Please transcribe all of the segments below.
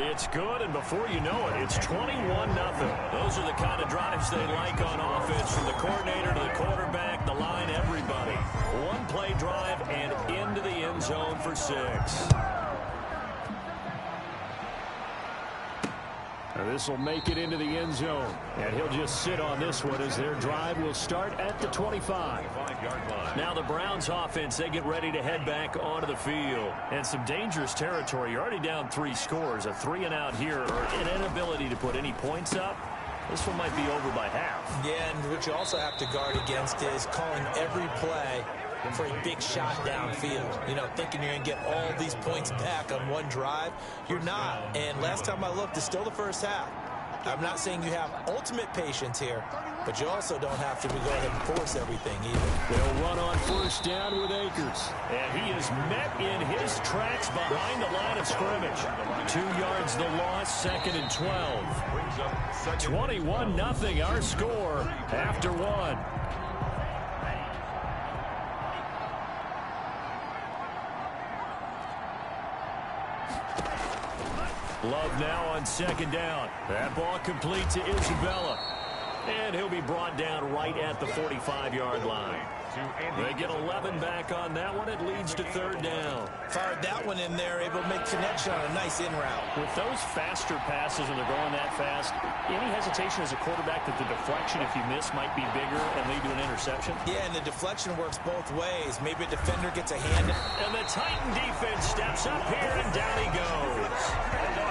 It's good, and before you know it, it's 21-0. Those are the kind of drives they like on offense, from the coordinator to the quarterback, the line, everybody. One-play drive and into the end zone for 6. This will make it into the end zone, and he'll just sit on this one as their drive will start at the 25. Now the Browns offense, they get ready to head back onto the field. And some dangerous territory. You're already down 3 scores. A 3-and-out here, or an inability to put any points up. This one might be over by half. Yeah, and what you also have to guard against is calling every play for a big shot downfield. You know, thinking you're going to get all these points back on one drive. You're not. And last time I looked, it's still the first half. I'm not saying you have ultimate patience here, but you also don't have to go ahead and force everything either. They'll run on first down with Akers. And he is met in his tracks behind the line of scrimmage. 2 yards the loss, 2nd and 12. 21-0 our score after 1. Love now on 2nd down. That ball complete to Isabella. And he'll be brought down right at the 45-yard line. They get 11 back on that one. It leads to 3rd down. Fired that one in there, able to make connection on a nice in route. With those faster passes, when they're going that fast, any hesitation as a quarterback that the deflection, if you miss, might be bigger and lead to an interception? Yeah, and the deflection works both ways. Maybe a defender gets a hand. And the Titan defense steps up here, and down he goes.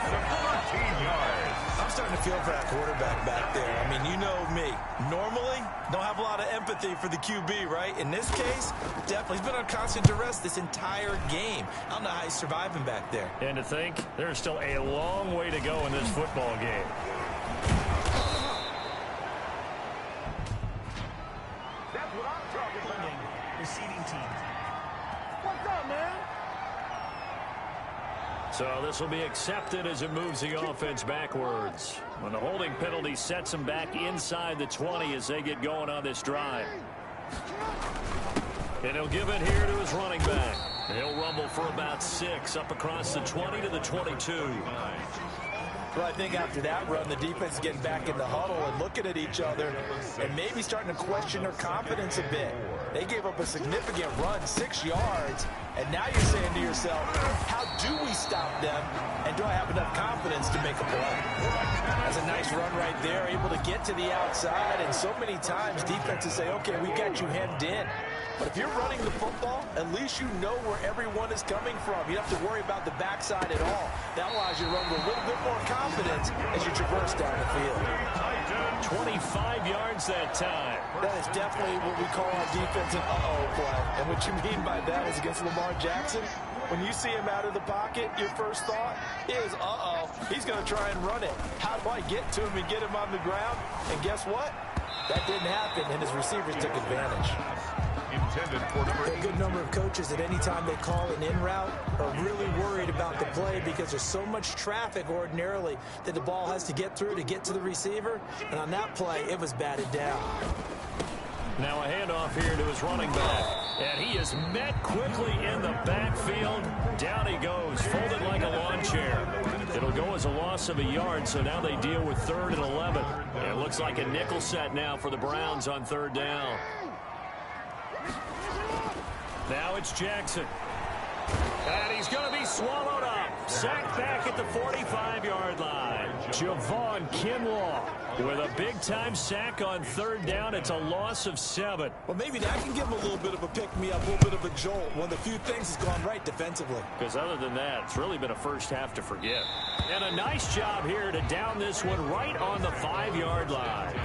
14 yards. I'm starting to feel for that quarterback back there. I mean, you know me. Normally, don't have a lot of empathy for the QB, right? In this case, definitely. He's been on constant duress this entire game. I don't know how he's surviving back there. And to think, there's still a long way to go in this football game. That's what I'm talking about. Receiving team. What's up, man? So this will be accepted as it moves the offense backwards. When the holding penalty sets them back inside the 20 as they get going on this drive. And he'll give it here to his running back. He'll rumble for about 6 up across the 20 to the 22. Well, I think after that run, the defense is getting back in the huddle and looking at each other and maybe starting to question their confidence a bit. They gave up a significant run, 6 yards, and now you're saying to yourself, how do we stop them, and do I have enough confidence to make a play? That's a nice run right there, able to get to the outside, and so many times defenses say, okay, we got you hemmed in. But if you're running the football, at least you know where everyone is coming from. You don't have to worry about the backside at all. That allows you to run with a little bit more confidence as you traverse down the field. 25 yards that time. That is definitely what we call our defense an uh-oh play. And what you mean by that is against Lamar Jackson, when you see him out of the pocket, your first thought is, uh-oh, he's going to try and run it. How do I get to him and get him on the ground? And guess what? That didn't happen, and his receivers took advantage. A good number of coaches at any time they call an in route are really worried about the play because there's so much traffic ordinarily that the ball has to get through to get to the receiver. And on that play, it was batted down. Now a handoff here to his running back. And he is met quickly in the backfield. Down he goes, folded like a lawn chair. It'll go as a loss of a yard, so now they deal with 3rd and 11. It looks like a nickel set now for the Browns on 3rd down. Now it's Jackson. And he's going to be swallowed up. Sacked back at the 45-yard line. Javon Kinlaw with a big-time sack on 3rd down. It's a loss of 7. Well, maybe that can give him a little bit of a pick-me-up, a little bit of a jolt. One of the few things has gone right defensively. Because other than that, it's really been a first half to forget. And a nice job here to down this one right on the 5-yard line.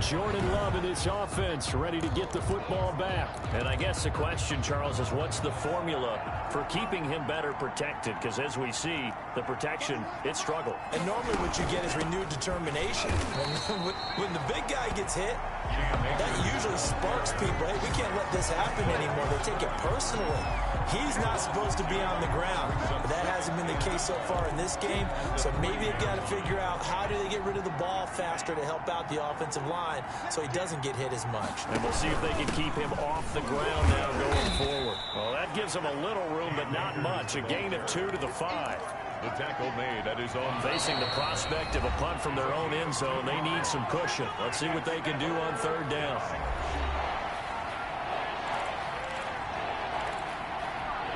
Jordan Love in this offense, ready to get the football back. And I guess the question, Charles, is what's the formula for keeping him better protected? Because as we see, the protection, it struggled. And normally what you get is renewed determination. When the big guy gets hit, that usually sparks people. Hey, we can't let this happen anymore. They take it personally. He's not supposed to be on the ground. But that hasn't been the case so far in this game. So maybe they've got to figure out how do they get rid of the ball faster to help out the offensive line so he doesn't get hit as much. And we'll see if they can keep him off the ground now going forward. Well, that gives them a little room, but not much. A gain of 2 to the 5. The tackle made at his own. Facing the prospect of a punt from their own end zone, they need some cushion. Let's see what they can do on third down.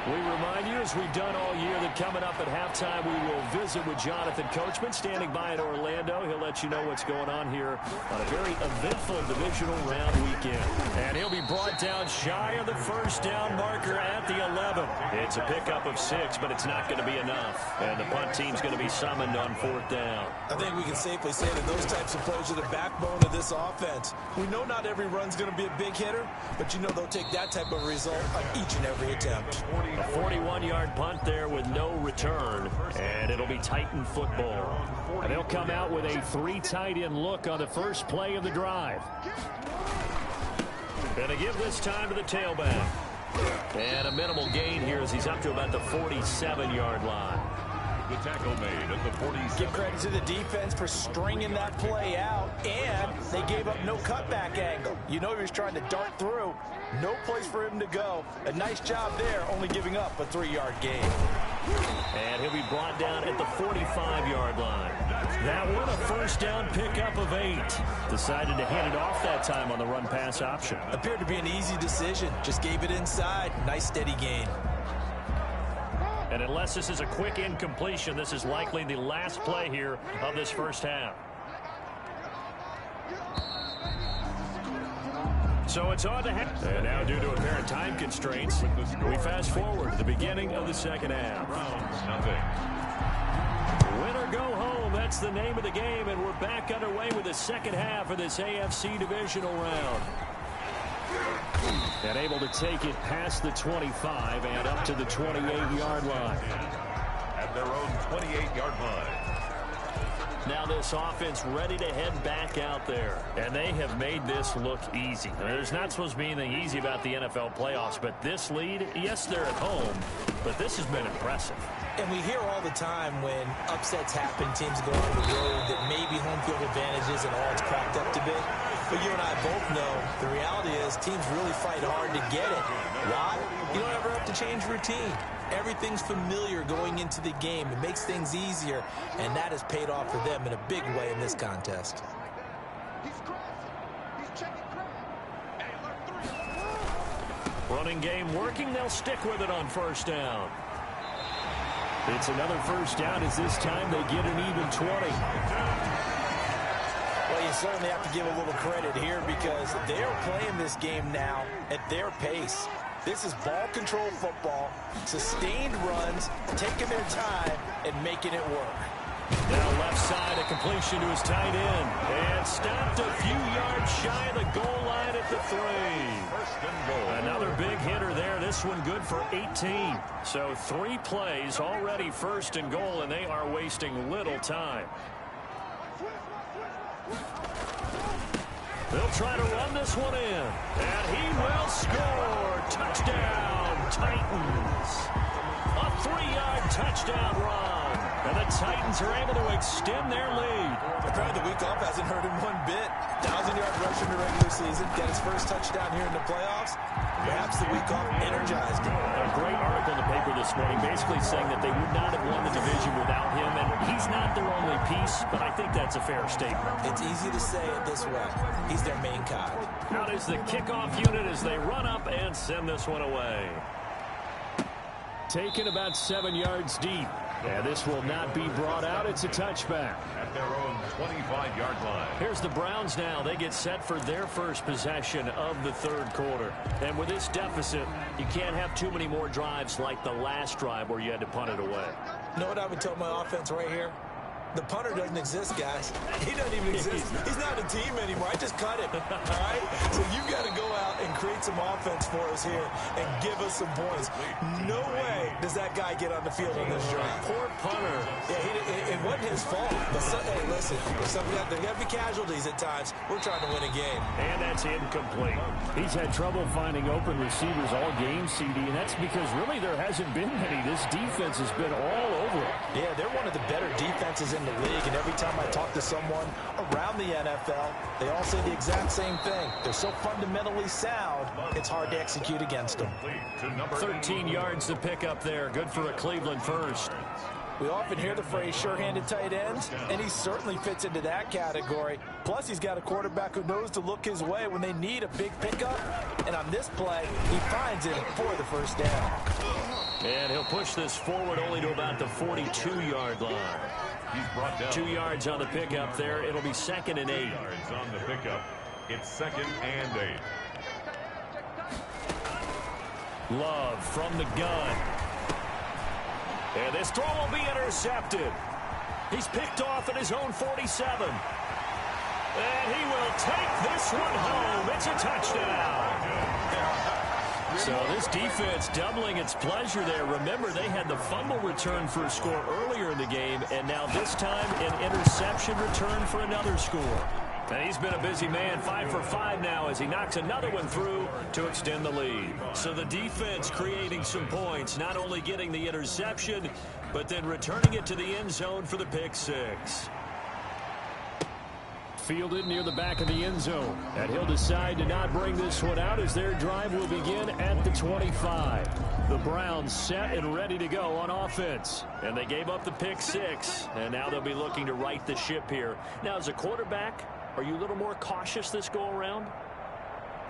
We remind you, as we've done all year, that coming up at halftime, we will visit with Jonathan Coachman, standing by in Orlando. He'll let you know what's going on here on a very eventful divisional round weekend. And he'll be brought down shy of the first down marker at the 11. It's a pickup of 6, but it's not going to be enough. And the punt team's going to be summoned on fourth down. I think we can safely say that those types of plays are the backbone of this offense. We know not every run's going to be a big hitter, but you know they'll take that type of result on each and every attempt. A 41-yard punt there with no return, and it'll be Titan football. And they'll come out with a 3 tight end look on the first play of the drive. Going to give this time to the tailback. And a minimal gain here as he's up to about the 47-yard line. The tackle made at the 47. Give credit to the defense for stringing that play out, and they gave up no cutback angle. You know he was trying to dart through. No place for him to go. A nice job there, only giving up a 3-yard gain. And he'll be brought down at the 45-yard line. That one a first down pickup of 8. Decided to hand it off that time on the run-pass option. Appeared to be an easy decision. Just gave it inside. Nice steady gain. And unless this is a quick incompletion, this is likely the last play here of this first half. So it's on to half. And now, due to apparent time constraints, we fast forward to the beginning of the second half. Win or go home, that's the name of the game, and we're back underway with the second half of this AFC divisional round. And able to take it past the 25 and up to the 28-yard line. At their own 28-yard line. Now this offense ready to head back out there. And they have made this look easy. There's not supposed to be anything easy about the NFL playoffs, but this lead, yes, they're at home, but this has been impressive. And we hear all the time when upsets happen, teams go on the road, that maybe home field advantage isn't all it's cracked up to be. But you and I both know the reality is teams really fight hard to get it. Why? You don't ever have to change routine. Everything's familiar going into the game. It makes things easier, and that has paid off for them in a big way in this contest. Running game working. They'll stick with it on first down. It's another first down as this time they get an even 20. Well, you certainly have to give a little credit here because they're playing this game now at their pace. This is ball control football, sustained runs, taking their time, and making it work. Now left side, a completion to his tight end. And stopped a few yards shy of the goal line at the 3. First and goal. Another big hitter there. This one good for 18. So 3 plays already first and goal, and they are wasting little time. They'll try to run this one in. And he will score. Touchdown, Titans. A 3-yard touchdown run. And the Titans are able to extend their lead. Apparently the week off hasn't hurt him one bit. 1,000-yard rush in the regular season. Get his first touchdown here in the playoffs. Perhaps the week off energized him. A great article in the paper this morning basically saying that they would not have won the division without him. And he's not their only piece, but I think that's a fair statement. It's easy to say it this way. He's their main cog. Out is the kickoff unit as they run up and send this one away. Taken about 7 yards deep. And this will not be brought out. It's a touchback. At their own 25-yard line. Here's the Browns now. They get set for their first possession of the third quarter. And with this deficit, you can't have too many more drives like the last drive where you had to punt it away. You know what I would tell my offense right here? The punter doesn't exist, guys. He doesn't even exist. He's not a team anymore. I just cut him. All right? So you got to go out and create some offense for us here and give us some points. No way does that guy get on the field on this drive. Poor punter. Yeah, it wasn't his fault. But hey, listen, there got to be casualties at times. We're trying to win a game. And that's incomplete. He's had trouble finding open receivers all game, CD, and that's because really there hasn't been many. This defense has been all over it. Yeah, they're one of the better defenses in the league, and every time I talk to someone around the NFL, they all say the exact same thing. They're so fundamentally sound, it's hard to execute against them. 13 yards to pick up there. Good for a Cleveland first. We often hear the phrase sure-handed tight ends, and he certainly fits into that category. Plus, he's got a quarterback who knows to look his way when they need a big pickup. And on this play, he finds it for the first down. And he'll push this forward only to about the 42-yard line. He's brought down. 2 yards on the pickup there. It'll be 2nd and 8. 2 yards on the pickup. It's 2nd and 8. Love from the gun. And this throw will be intercepted. He's picked off at his own 47. And he will take this one home. It's a touchdown. So this defense doubling its pleasure there. Remember, they had the fumble return for a score earlier in the game, and now this time an interception return for another score. And he's been a busy man, 5 for 5 now as he knocks another one through to extend the lead. So the defense creating some points, not only getting the interception, but then returning it to the end zone for the pick six. Fielded near the back of the end zone. And he'll decide to not bring this one out as their drive will begin at the 25. The Browns set and ready to go on offense. And they gave up the pick six. And now they'll be looking to right the ship here. Now, as a quarterback, are you a little more cautious this go-around?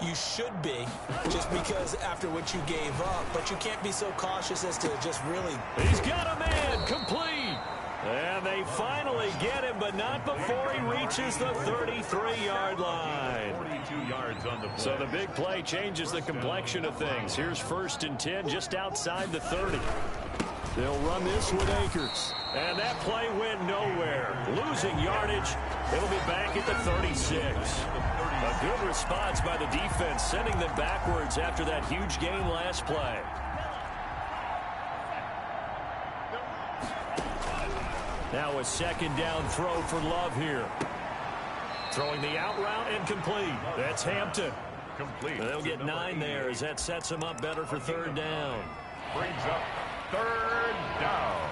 You should be, just because after what you gave up. But you can't be so cautious as to just really... He's got a man, complete. And they finally get him, but not before he reaches the 33-yard line. 42 yards on the play. So the big play changes the complexion of things. Here's 1st and 10 just outside the 30. They'll run this with Akers. And that play went nowhere. Losing yardage. It'll be back at the 36. A good response by the defense, sending them backwards after that huge gain last play. Now a 2nd down throw for Love here. Throwing the out route and complete. That's Hampton. Complete. They'll get 9 there as that sets them up better for 3rd down. Brings up 3rd down.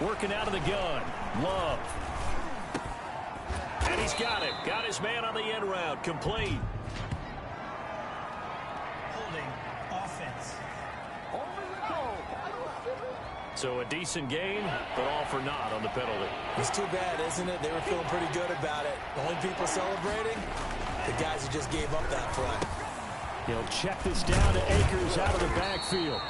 Working out of the gun. Love. And he's got it. Got his man on the end route. Complete. Holding offense. So a decent gain, but all for naught on the penalty. It's too bad, isn't it? They were feeling pretty good about it. The only people celebrating, the guys who just gave up that play. He'll check this down to Akers out of the backfield.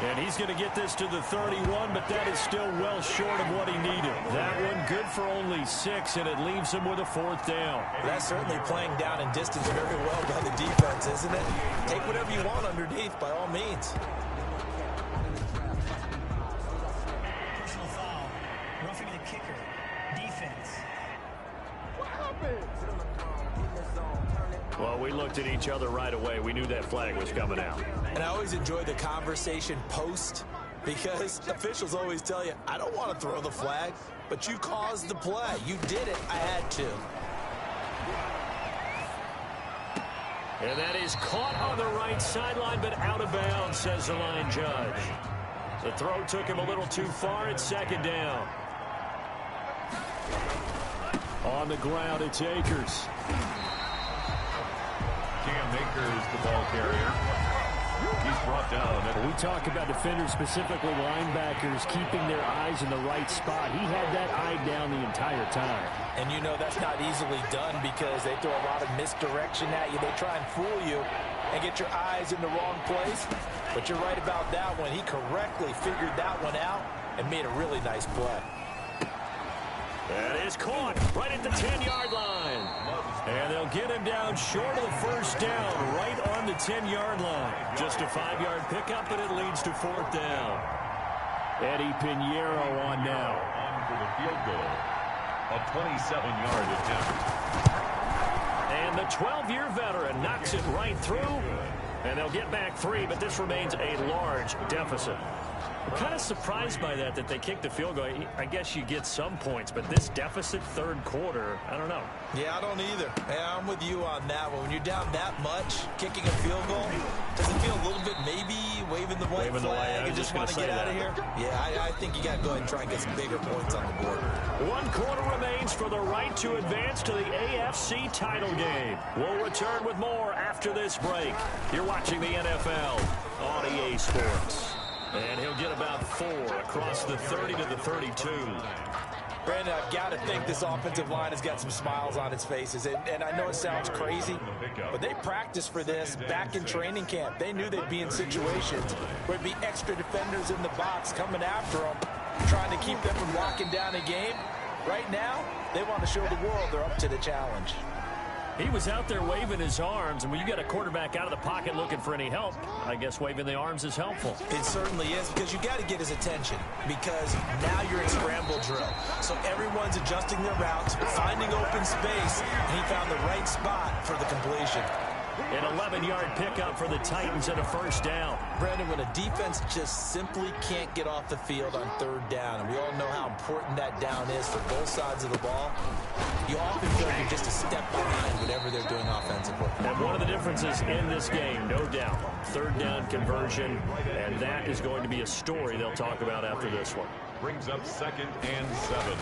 And he's going to get this to the 31, but that is still well short of what he needed. That one good for only 6, and it leaves him with a 4th down. That's certainly playing down in distance very well by the defense, isn't it? Take whatever you want underneath, by all means. Personal foul. Roughing the kicker. Defense. Well, we looked at each other right away. We knew that flag was coming out. And I always enjoy the conversation post because officials always tell you, I don't want to throw the flag, but you caused the play. You did it. I had to. And that is caught on the right sideline, but out of bounds, says the line judge. The throw took him a little too far. It's 2nd down. On the ground, it's Akers. Cam Akers, the ball carrier. He's brought down. We talk about defenders, specifically linebackers, keeping their eyes in the right spot. He had that eye down the entire time. And you know that's not easily done because they throw a lot of misdirection at you. They try and fool you and get your eyes in the wrong place. But you're right about that one. He correctly figured that one out and made a really nice play. That is caught right at the 10-yard line. And they'll get him down short of the 1st down, right on the 10-yard line. Just a 5-yard pickup, and it leads to 4th down. Eddie Pinheiro on now. On for the field goal. A 27-yard attempt. And the 12-year veteran knocks it right through. And they'll get back 3, but this remains a large deficit. I'm kind of surprised by that they kicked the field goal. I guess you get some points, but this deficit 3rd quarter, I don't know. Yeah, I don't either. Yeah, I'm with you on that one. When you're down that much, kicking a field goal, does it feel a little bit maybe waving waving the white flag and just want to get out of here? Yeah, I think you got to go ahead and try and get some bigger points on the board. 1 quarter remains for the right to advance to the AFC title game. We'll return with more after this break. You're watching the NFL on EA Sports. And he'll get about 4 across the 30 to the 32. Brandon, I've got to think this offensive line has got some smiles on its faces. And I know it sounds crazy, but they practiced for this back in training camp. They knew they'd be in situations where there'd be extra defenders in the box coming after them, trying to keep them from locking down a game. Right now, they want to show the world they're up to the challenge. He was out there waving his arms, and when you got a quarterback out of the pocket looking for any help, I guess waving the arms is helpful. It certainly is, because you got to get his attention, because now you're in scramble drill. So everyone's adjusting their routes, finding open space, and he found the right spot for the completion. An 11-yard pickup for the Titans and a first down. Brandon, when a defense just simply can't get off the field on 3rd down, and we all know how important that down is for both sides of the ball, you often feel like you're just a step behind whatever they're doing offensively. And one of the differences in this game, no doubt, 3rd down conversion, and that is going to be a story they'll talk about after this one. Brings up 2nd and 7.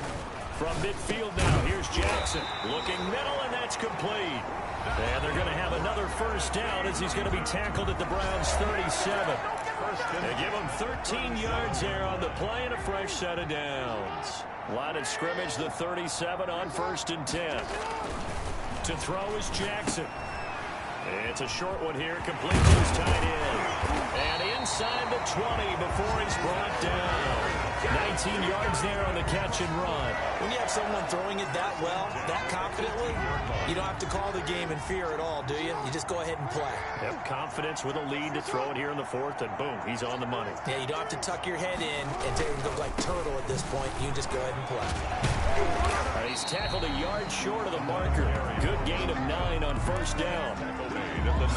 From midfield now, here's Jackson. Looking middle, and that's complete. And they're going to have another first down as he's going to be tackled at the Browns' 37. They give him 13 yards there on the play and a fresh set of downs. Line of scrimmage, the 37 on 1st and 10. To throw is Jackson. It's a short one here, complete to his tight end. And inside the 20 before he's brought down. 19 yards there on the catch and run. When you have someone throwing it that well, that confidently, you don't have to call the game in fear at all, do you? You just go ahead and play. Yep, confidence with a lead to throw it here in the 4th, and boom, he's on the money. Yeah, you don't have to tuck your head in and take it look like turtle at this point. You just go ahead and play. He's tackled a yard short of the marker. Good gain of 9 on 1st down.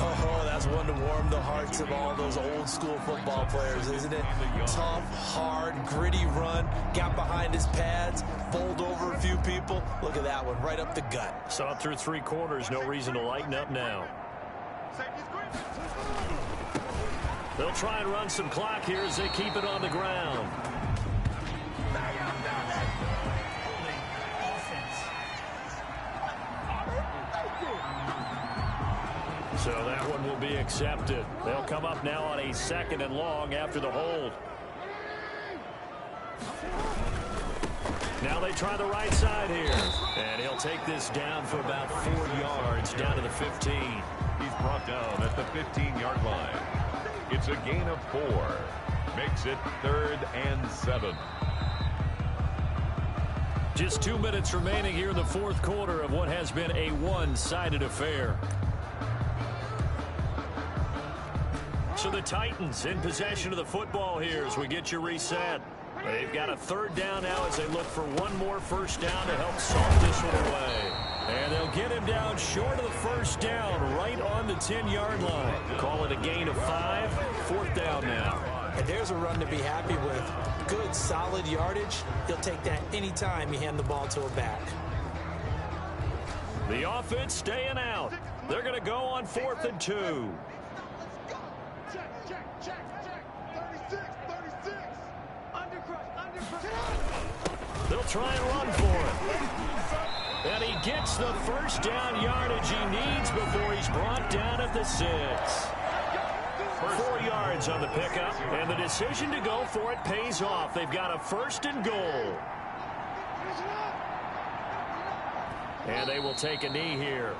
Oh, that's one to warm the hearts of all those old school football players, isn't it? Tough, hard, gritty run, got behind his pads, bowled over a few people. Look at that one, right up the gut. Saw it through 3 quarters, no reason to lighten up now. They'll try and run some clock here as they keep it on the ground. So that one will be accepted. They'll come up now on a 2nd and long after the hold. Now they try the right side here. And he'll take this down for about 4 yards down to the 15. He's brought down at the 15-yard line. It's a gain of 4. Makes it 3rd and 7. Just 2 minutes remaining here in the 4th quarter of what has been a one-sided affair. So the Titans in possession of the football here as we get you reset. They've got a 3rd down now as they look for one more first down to help salt this one away. And they'll get him down short of the first down right on the 10-yard line. Call it a gain of 5. 4th down now. And there's a run to be happy with. Good, solid yardage. He'll take that anytime you hand the ball to a back. The offense staying out. They're going to go on 4th and 2. They'll try and run for it. And he gets the first down yardage he needs before he's brought down at the 6. 4 yards on the pickup, and the decision to go for it pays off. They've got a 1st and goal. And they will take a knee here.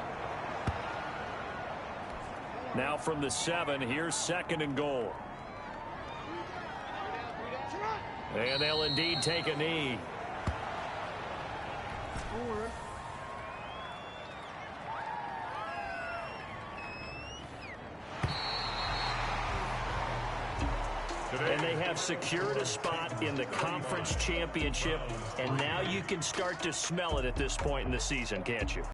Now from the 7, here's 2nd and goal. And they'll indeed take a knee. And they have secured a spot in the conference championship, and now you can start to smell it at this point in the season, can't you?